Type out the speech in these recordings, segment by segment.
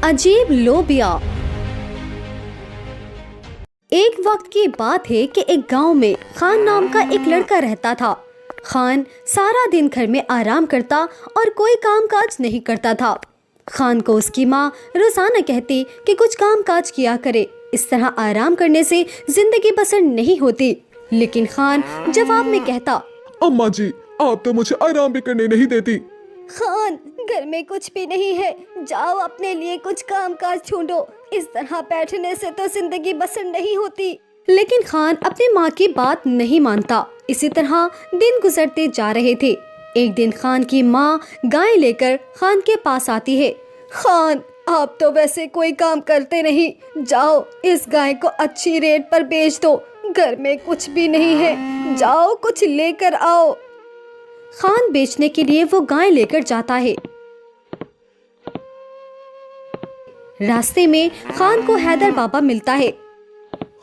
अजीब लोबिया। एक वक्त की बात है कि एक गांव में खान नाम का एक लड़का रहता था। खान सारा दिन घर में आराम करता और कोई काम काज नहीं करता था। खान को उसकी माँ रोजाना कहती कि कुछ काम काज किया करे, इस तरह आराम करने से जिंदगी बसर नहीं होती। लेकिन खान जवाब में कहता, अम्मा जी, आप तो मुझे आराम भी करने नहीं देती। खान, घर में कुछ भी नहीं है, जाओ अपने लिए कुछ काम काज ढूंढो, इस तरह बैठने से तो जिंदगी बसर नहीं होती। लेकिन खान अपनी माँ की बात नहीं मानता। इसी तरह दिन गुजरते जा रहे थे। एक दिन खान की माँ गाय लेकर खान के पास आती है। खान, आप तो वैसे कोई काम करते नहीं, जाओ इस गाय को अच्छी रेट पर बेच दो, घर में कुछ भी नहीं है, जाओ कुछ लेकर आओ। खान बेचने के लिए वो गाय लेकर जाता है। रास्ते में खान को हैदर बाबा मिलता है।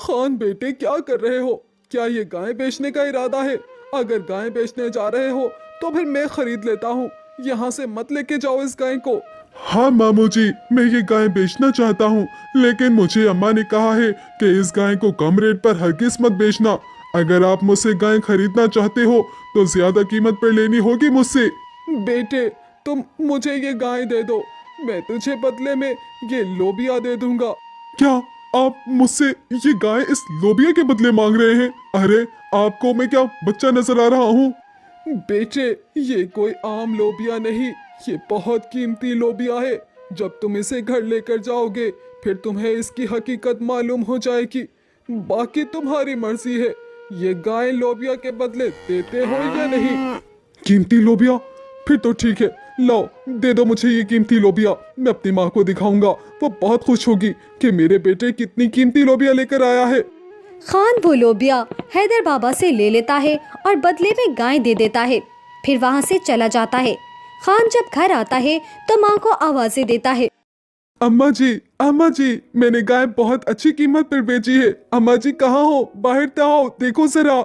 खान बेटे, क्या कर रहे हो? क्या ये गाय बेचने का इरादा है? अगर गाय बेचने जा रहे हो तो फिर मैं खरीद लेता हूँ, यहाँ से मत लेके जाओ इस गाय को। हाँ मामू जी, मैं ये गाय बेचना चाहता हूँ, लेकिन मुझे अम्मा ने कहा है कि इस गाय को कम रेट पर हरगिज मत बेचना। अगर आप मुझसे गाय खरीदना चाहते हो तो ज्यादा कीमत पर लेनी होगी मुझसे। बेटे, तुम मुझे ये गाय दे दो, मैं तुझे बदले में ये लोबिया दे दूंगा। क्या आप मुझसे ये गाय इस लोबिया के बदले मांग रहे हैं? अरे, आपको मैं क्या बच्चा नजर आ रहा हूँ? बेटे, ये कोई आम लोबिया नहीं, ये बहुत कीमती लोबिया है। जब तुम इसे घर लेकर जाओगे फिर तुम्हें इसकी हकीकत मालूम हो जाएगी। बाकी तुम्हारी मर्जी है, ये गाय लोबिया के बदले देते हो या नहीं। कीमती लोबिया? फिर तो ठीक है, लाओ दे दो मुझे ये कीमती लोबिया। मैं अपनी माँ को दिखाऊंगा, वो बहुत खुश होगी कि मेरे बेटे कितनी कीमती लोबिया लेकर आया है। खान वो लोबिया हैदर बाबा से ले लेता है और बदले में गाय दे देता है। फिर वहाँ से चला जाता है। खान जब घर आता है तो माँ को आवाजें देता है। अम्मा जी, मैंने गाय बहुत अच्छी कीमत पर बेची है। अम्मा जी कहाँ हो? बाहर तो आओ, देखो जरा।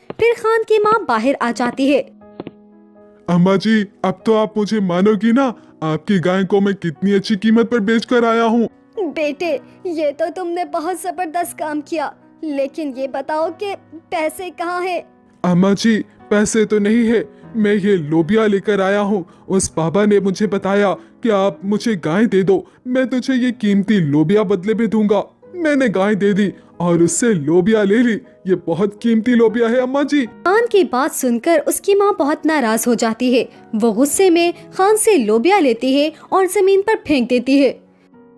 फिर खान की माँ बाहर आ जाती है। अम्मा जी, अब तो आप मुझे मानोगी ना, आपकी गाय को मैं कितनी अच्छी कीमत पर बेच कर आया हूँ। बेटे, ये तो तुमने बहुत जबरदस्त काम किया, लेकिन ये बताओ कि पैसे कहाँ हैं? अम्मा जी, पैसे तो नहीं है, मैं ये लोबिया लेकर आया हूँ। उस बाबा ने मुझे बताया कि आप मुझे गाय दे दो, मैं तुझे ये कीमती लोबिया बदले में दूंगा। मैंने गाय दे दी और उससे लोबिया ले ली। ये बहुत कीमती लोबिया है अम्मा जी। खान की बात सुनकर उसकी माँ बहुत नाराज हो जाती है। वो गुस्से में खान से लोबिया लेती है और जमीन पर फेंक देती है।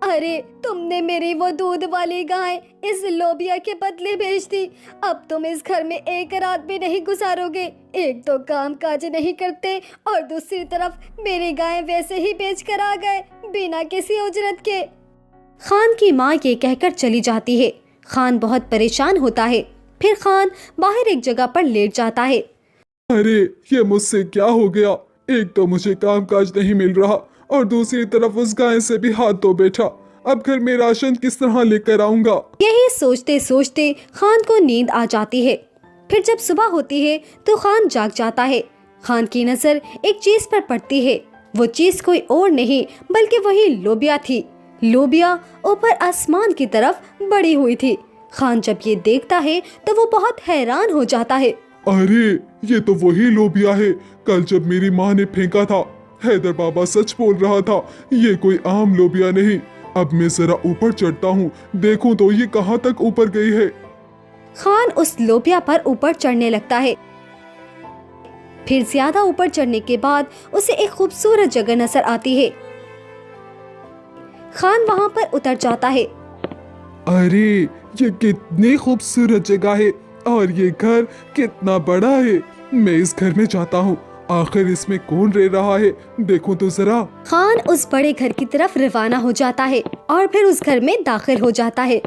अरे, तुमने मेरी वो दूध वाली गाय इस लोबिया के बदले बेच दी। अब तुम इस घर में एक रात भी नहीं गुजारोगे। एक तो काम काज नहीं करते और दूसरी तरफ मेरी गाय वैसे ही बेच कर आ गए बिना किसी उजरत के। खान की माँ ये कहकर चली जाती है। खान बहुत परेशान होता है। फिर खान बाहर एक जगह पर लेट जाता है। अरे, ये मुझसे क्या हो गया? एक तो मुझे काम काज नहीं मिल रहा और दूसरी तरफ उस गाय से भी हाथ धो बैठा। अब घर में राशन किस तरह लेकर आऊंगा? यही सोचते सोचते खान को नींद आ जाती है। फिर जब सुबह होती है तो खान जाग जाता है। खान की नजर एक चीज पर पड़ती है। वो चीज कोई और नहीं बल्कि वही लोबिया थी। लोबिया ऊपर आसमान की तरफ बढ़ी हुई थी। खान जब ये देखता है तो वो बहुत हैरान हो जाता है। अरे, ये तो वही लोबिया है कल जब मेरी माँ ने फेंका था। हैदर बाबा सच बोल रहा था, ये कोई आम लोबिया नहीं। अब मैं जरा ऊपर चढ़ता हूँ, देखूं तो ये कहाँ तक ऊपर गई है। खान उस लोबिया पर ऊपर चढ़ने लगता है। फिर ज्यादा ऊपर चढ़ने के बाद उसे एक खूबसूरत जगह नजर आती है। खान वहाँ पर उतर जाता है। अरे, ये कितनी खूबसूरत जगह है और ये घर कितना बड़ा है। मैं इस घर में जाता हूँ, आखिर इसमें कौन रह रहा है, देखो तो जरा। खान उस बड़े घर की तरफ रवाना हो जाता है और फिर उस घर में दाखिल हो जाता है।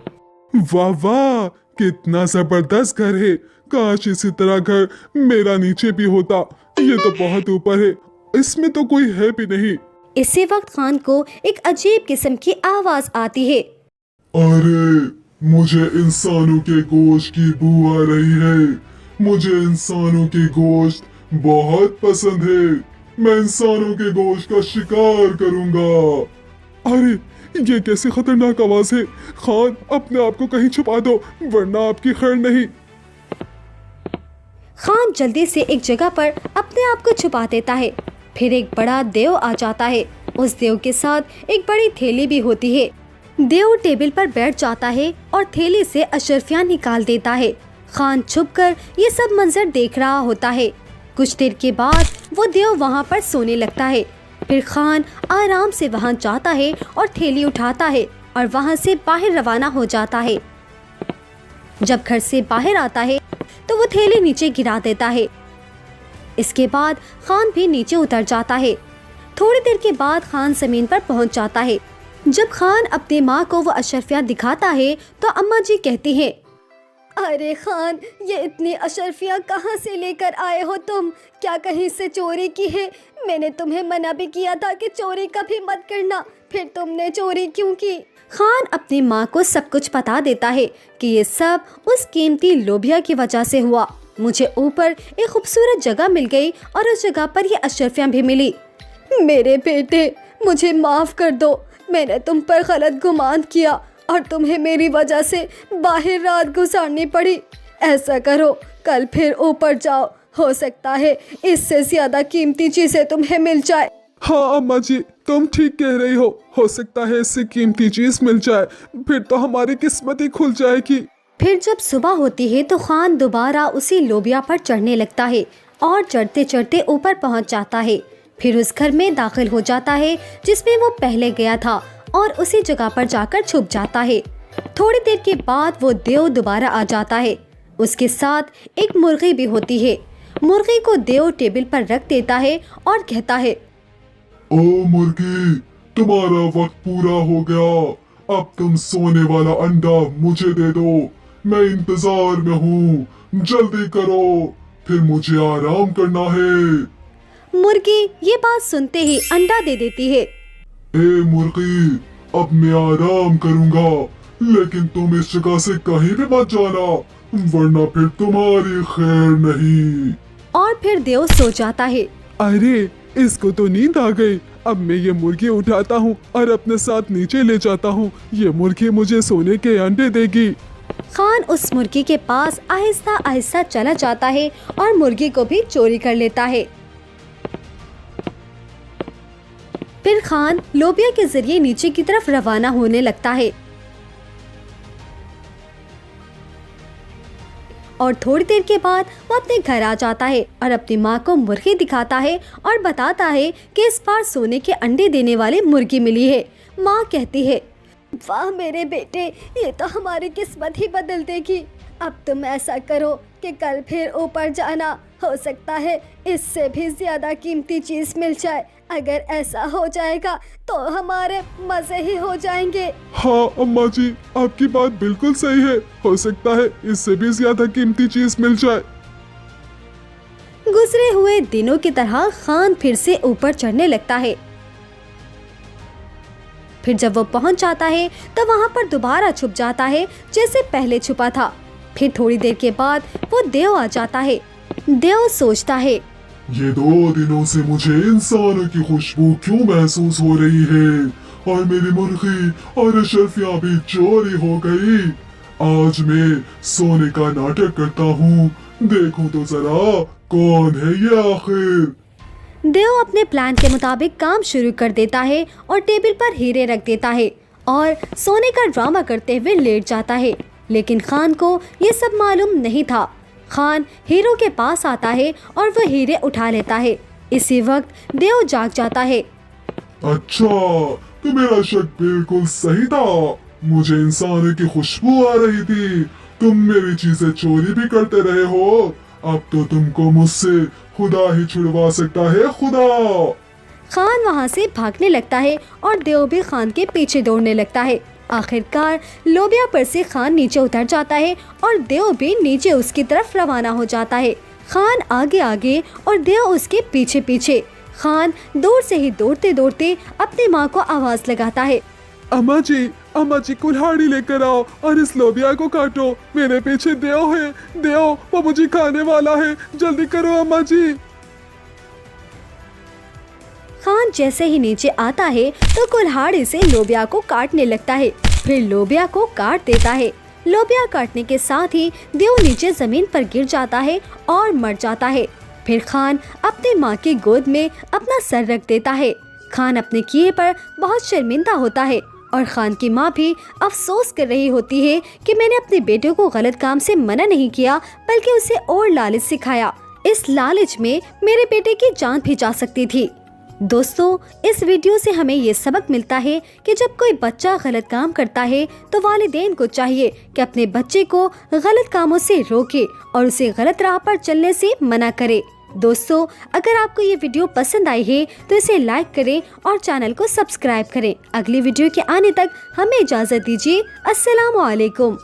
वाह वाह, कितना जबरदस्त घर है। काश इसी तरह घर मेरा नीचे भी होता। ये तो बहुत ऊपर है, इसमें तो कोई है भी नहीं। इसी वक्त खान को एक अजीब किस्म की आवाज आती है। अरे, मुझे इंसानों के गोश्त की बू आ रही है। मुझे इंसानों के गोश्त बहुत पसंद है। मैं इंसानों के गोश्त का शिकार करूंगा। अरे ये कैसी खतरनाक आवाज है। खान, अपने आप को कहीं छुपा दो वरना आपकी खैर नहीं। खान जल्दी से एक जगह पर अपने आप को छुपा देता है। फिर एक बड़ा देव आ जाता है। उस देव के साथ एक बड़ी थैली भी होती है। देव टेबल पर बैठ जाता है और थैली से अशरफियाँ निकाल देता है। खान छुपकर ये सब मंजर देख रहा होता है। कुछ देर के बाद वो देव वहाँ पर सोने लगता है। फिर खान आराम से वहाँ जाता है और थैली उठाता है और वहाँ से बाहर रवाना हो जाता है। जब घर से बाहर आता है तो वो थैली नीचे गिरा देता है। इसके बाद खान भी नीचे उतर जाता है। थोड़ी देर के बाद खान जमीन पर पहुंच जाता है। जब खान अपनी माँ को वो अशरफियाँ दिखाता है तो अम्मा जी कहती हैं, अरे खान, ये इतनी अशरफियाँ कहाँ से लेकर आए हो तुम? क्या कहीं से चोरी की है? मैंने तुम्हें मना भी किया था कि चोरी कभी मत करना, फिर तुमने चोरी क्यों की? खान अपनी माँ को सब कुछ बता देता है कि ये सब उस कीमती लोबिया की वजह से हुआ। मुझे ऊपर एक खूबसूरत जगह मिल गई और उस जगह पर ये अशरफियाँ भी मिली। मेरे बेटे, मुझे माफ़ कर दो। मैंने तुम पर गलत गुमान किया और तुम्हें मेरी वजह से बाहर रात गुजारनी पड़ी। ऐसा करो, कल फिर ऊपर जाओ, हो सकता है इससे ज़्यादा कीमती चीज़ें तुम्हें मिल जाए। हाँ अम्मा जी, तुम ठीक कह रही हो सकता है इससे कीमती चीज मिल जाए, फिर तो हमारी किस्मत ही खुल जाएगी। फिर जब सुबह होती है तो खान दोबारा उसी लोबिया पर चढ़ने लगता है और चढ़ते चढ़ते ऊपर पहुंच जाता है। फिर उस घर में दाखिल हो जाता है जिसमें वो पहले गया था और उसी जगह पर जाकर छुप जाता है। थोड़ी देर के बाद वो देव दोबारा आ जाता है। उसके साथ एक मुर्गी भी होती है। मुर्गी को देव टेबल पर रख देता है और कहता है, ओ मुर्गी, तुम्हारा वक्त पूरा हो गया। अब तुम सोने वाला अंडा मुझे दे दो। मैं इंतजार में हूँ, जल्दी करो, फिर मुझे आराम करना है। मुर्गी ये बात सुनते ही अंडा दे देती है। ए मुर्गी, अब मैं आराम करूँगा, लेकिन तुम इस जगह से कहीं भी मत जाना, वरना फिर तुम्हारी खैर नहीं। और फिर देव सो जाता है। अरे, इसको तो नींद आ गई। अब मैं ये मुर्गी उठाता हूँ और अपने साथ नीचे ले जाता हूँ। ये मुर्गी मुझे सोने के अंडे देगी। खान उस मुर्गी के पास आहिस्ता आहिस्ता चला जाता है और मुर्गी को भी चोरी कर लेता है। फिर खान लोबिया के जरिए नीचे की तरफ रवाना होने लगता है और थोड़ी देर के बाद वो अपने घर आ जाता है और अपनी माँ को मुर्गी दिखाता है और बताता है कि इस बार सोने के अंडे देने वाली मुर्गी मिली है। माँ कहती है, वाह मेरे बेटे, ये तो हमारी किस्मत ही बदल देगी। अब तुम ऐसा करो कि कल फिर ऊपर जाना, हो सकता है इससे भी ज्यादा कीमती चीज मिल जाए। अगर ऐसा हो जाएगा तो हमारे मजे ही हो जाएंगे। हाँ अम्मा जी, आपकी बात बिल्कुल सही है। हो सकता है इससे भी ज्यादा कीमती चीज मिल जाए। गुजरे हुए दिनों की तरह खान फिर से ऊपर चढ़ने लगता है। फिर जब वो पहुंच जाता है तो वहाँ पर दोबारा छुप जाता है जैसे पहले छुपा था। फिर थोड़ी देर के बाद वो देव आ जाता है। देव सोचता है, ये 2 दिनों से मुझे इंसानों की खुशबू क्यों महसूस हो रही है और मेरी मुर्गी और अशरफियाँ भी चोरी हो गई। आज मैं सोने का नाटक करता हूँ, देखूं तो जरा कौन है ये आखिर। देव अपने प्लान के मुताबिक काम शुरू कर देता है और टेबल पर हीरे रख देता है और सोने का ड्रामा करते हुए लेट जाता है। लेकिन खान को ये सब मालूम नहीं था। खान हीरो के पास आता है और वो हीरे उठा लेता है। इसी वक्त देव जाग जाता है। अच्छा, तो मेरा शक बिल्कुल सही था। मुझे इंसानों की खुशबू आ रही थी। तुम मेरी चीजें चोरी भी करते रहे हो। अब तो तुमको मुझसे खुदा ही छुड़वा सकता है, खुदा। खान वहाँ से भागने लगता है और देव भी खान के पीछे दौड़ने लगता है। आखिरकार लोबिया पर से खान नीचे उतर जाता है और देव भी नीचे उसकी तरफ रवाना हो जाता है। खान आगे आगे और देव उसके पीछे पीछे। खान दूर से ही दौड़ते दौड़ते अपनी माँ को आवाज लगाता है, अम्मा जी कुल्हाड़ी लेकर आओ और इस लोबिया को काटो। मेरे पीछे देव है, देव, वो मुझे खाने वाला है, जल्दी करो अम्मा जी। खान जैसे ही नीचे आता है तो कुल्हाड़ी से लोबिया को काटने लगता है, फिर लोबिया को काट देता है। लोबिया काटने के साथ ही देव नीचे जमीन पर गिर जाता है और मर जाता है। फिर खान अपनी माँ की गोद में अपना सर रख देता है। खान अपने किए पर बहुत शर्मिंदा होता है और खान की माँ भी अफसोस कर रही होती है कि मैंने अपने बेटे को गलत काम से मना नहीं किया बल्कि उसे और लालच सिखाया। इस लालच में मेरे बेटे की जान भी जा सकती थी। दोस्तों, इस वीडियो से हमें ये सबक मिलता है कि जब कोई बच्चा गलत काम करता है तो वालिदैन को चाहिए कि अपने बच्चे को गलत कामों से रोके और उसे गलत राह पर चलने से मना करे। दोस्तों, अगर आपको ये वीडियो पसंद आई है तो इसे लाइक करें और चैनल को सब्सक्राइब करें। अगली वीडियो के आने तक हमें इजाज़त दीजिए। अस्सलाम वालेकुम।